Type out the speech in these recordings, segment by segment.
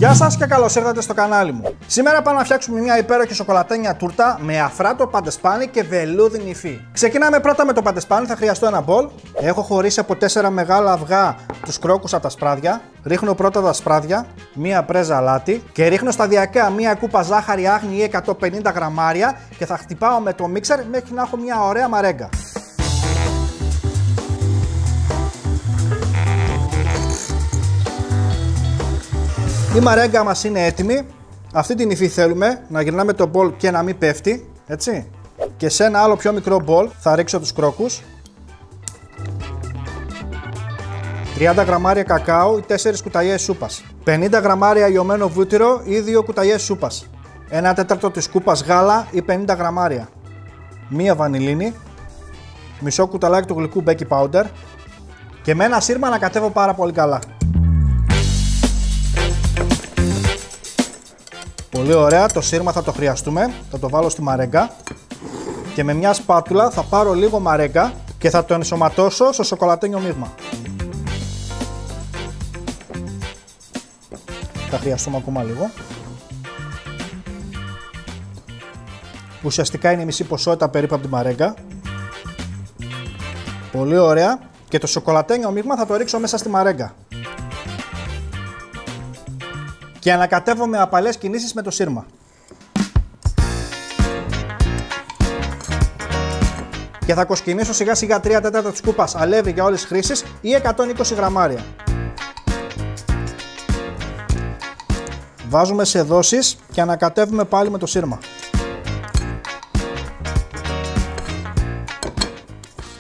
Γεια σας και καλώς ήρθατε στο κανάλι μου. Σήμερα πάμε να φτιάξουμε μια υπέροχη σοκολατένια τούρτα με αφράτο, παντεσπάνι και βελούδινη υφή. Ξεκινάμε πρώτα με το παντεσπάνι, θα χρειαστώ ένα μπολ. Έχω χωρίσει από 4 μεγάλα αυγά τους κρόκους από τα σπράδια. Ρίχνω πρώτα τα σπράδια, μία πρέζα αλάτι και ρίχνω σταδιακά μία κούπα ζάχαρη άχνη ή 150 γραμμάρια και θα χτυπάω με το μίξερ μέχρι να έχω μια ωραία μαρέγκα. Η μαρέγκα μας είναι έτοιμη. Αυτή την υφή θέλουμε να γυρνάμε το μπολ και να μην πέφτει, έτσι. Και σε ένα άλλο πιο μικρό μπολ θα ρίξω τους κρόκους. 30 γραμμάρια κακάο ή 4 κουταλιές σούπας. 50 γραμμάρια λιωμένο βούτυρο ή 2 κουταλιές σούπας. 1/4 της κούπας γάλα ή 50 γραμμάρια. Μία βανιλίνη. Μισό κουταλάκι του γλυκού baking powder. Και με ένα σύρμα να κατέβω πάρα πολύ καλά. Πολύ ωραία, το σύρμα θα το χρειαστούμε, θα το βάλω στη μαρέγκα και με μια σπάτουλα θα πάρω λίγο μαρέγκα και θα το ενσωματώσω στο σοκολατένιο μείγμα. Θα χρειαστούμε ακόμα λίγο. Ουσιαστικά είναι η μισή ποσότητα περίπου από τη μαρέγκα. Πολύ ωραία και το σοκολατένιο μείγμα θα το ρίξω μέσα στη μαρέγκα. Και ανακατεύω με απαλές κινήσεις με το σύρμα. Και θα κοσκινήσω σιγά σιγά 3/4 της κούπας αλεύρι για όλες τις χρήσεις ή 120 γραμμάρια. Βάζουμε σε δόσεις και ανακατεύουμε πάλι με το σύρμα.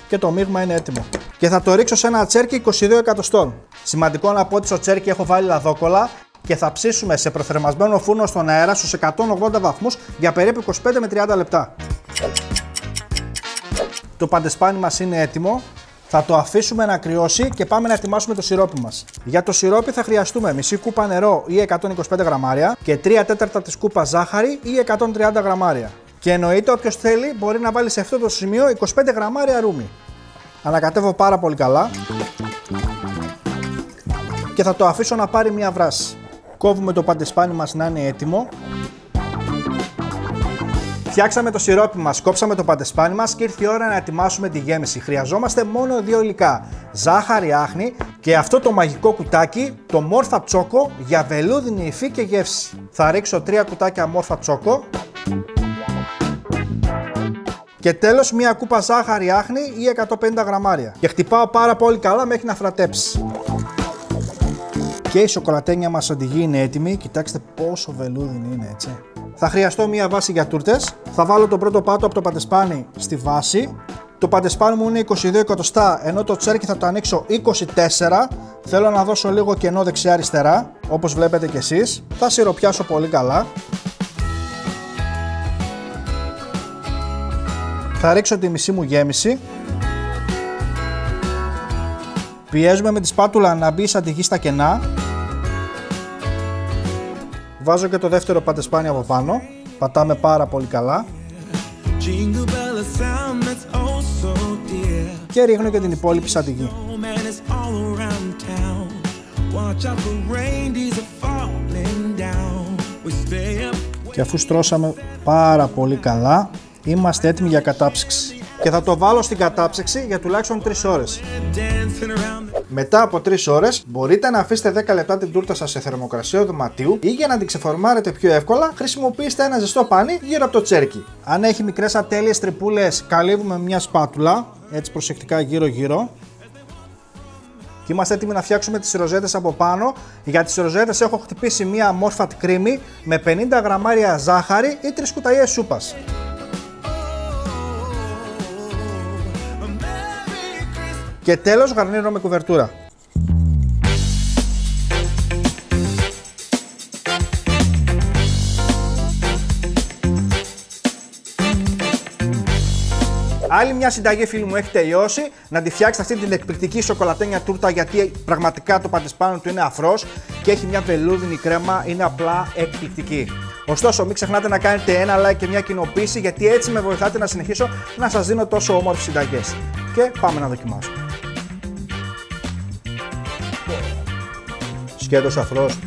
Και το μείγμα είναι έτοιμο. Και θα το ρίξω σε ένα τσέρκι 22 εκατοστών. Σημαντικό να πω ότι στο τσέρκι έχω βάλει λαδόκολλα και θα ψήσουμε σε προθερμασμένο φούρνο στον αέρα στους 180 βαθμούς για περίπου 25 με 30 λεπτά. Το παντεσπάνι μας είναι έτοιμο. Θα το αφήσουμε να κρυώσει και πάμε να ετοιμάσουμε το σιρόπι μας. Για το σιρόπι θα χρειαστούμε μισή κούπα νερό ή 125 γραμμάρια και 3/4 της κούπα ζάχαρη ή 130 γραμμάρια. Και εννοείται όποιος θέλει μπορεί να βάλει σε αυτό το σημείο 25 γραμμάρια ρούμι. Ανακατεύω πάρα πολύ καλά και θα το αφήσω να πάρει μια βράση. Κόβουμε το παντεσπάνι μας να είναι έτοιμο. Φτιάξαμε το σιρόπι μας, κόψαμε το παντεσπάνι μας και ήρθε η ώρα να ετοιμάσουμε τη γέμιση. Χρειαζόμαστε μόνο 2 υλικά, ζάχαρη άχνη και αυτό το μαγικό κουτάκι, το μόρφα τσόκο για βελούδινη υφή και γεύση. Θα ρίξω 3 κουτάκια μόρφα τσόκο και τέλος μία κούπα ζάχαρη άχνη ή 150 γραμμάρια. Και χτυπάω πάρα πολύ καλά μέχρι να φρατέψει. Και η σοκολατένια μας οδηγεί είναι έτοιμη, κοιτάξτε πόσο βελούδινη είναι, έτσι. Θα χρειαστώ μία βάση για τούρτες. Θα βάλω το πρώτο πάτο από το παντεσπάνι στη βάση. Το παντεσπάνι μου είναι 22 εκατοστά, ενώ το τσέρκι θα το ανοίξω 24. Θέλω να δώσω λίγο κενό δεξιά-αριστερά, όπως βλέπετε κι εσείς. Θα σιροπιάσω πολύ καλά. Θα ρίξω τη μισή μου γέμιση. Πιέζουμε με τη σπάτουλα να μπει σαν τη γη στα κενά. Βάζω και το δεύτερο παντεσπάνι από πάνω. Πατάμε πάρα πολύ καλά. Και ρίχνω και την υπόλοιπη σαν τη γη. Και αφού στρώσαμε πάρα πολύ καλά, είμαστε έτοιμοι για κατάψυξη. Και θα το βάλω στην κατάψυξη για τουλάχιστον 3 ώρες. Μετά από 3 ώρες μπορείτε να αφήσετε 10 λεπτά την τούρτα σας σε θερμοκρασία δωματίου ή για να την ξεφορμάρετε πιο εύκολα χρησιμοποιήστε ένα ζεστό πάνι γύρω από το τσέρκι. Αν έχει μικρές ατέλειες τρυπούλες καλύβουμε μια σπάτουλα, έτσι προσεκτικά γύρω γύρω. Και είμαστε έτοιμοι να φτιάξουμε τις ροζέτες από πάνω. Για τις ροζέτες έχω χτυπήσει μια μόρφατ κρίμη με 50 γραμμάρια ζάχαρη ή 3 κουταλιές σούπας. Και τέλος γαρνίρω με κουβερτούρα. Άλλη μια συνταγή φίλοι μου έχει τελειώσει. Να τη φτιάξετε αυτή την εκπληκτική σοκολατένια τούρτα γιατί πραγματικά το παντεσπάνι του είναι αφρός και έχει μια βελούδινη κρέμα, είναι απλά εκπληκτική. Ωστόσο, μην ξεχνάτε να κάνετε ένα like και μια κοινοποίηση γιατί έτσι με βοηθάτε να συνεχίσω να σας δίνω τόσο όμορφες συνταγές. Και πάμε να δοκιμάσουμε. Σκέτος αφρός.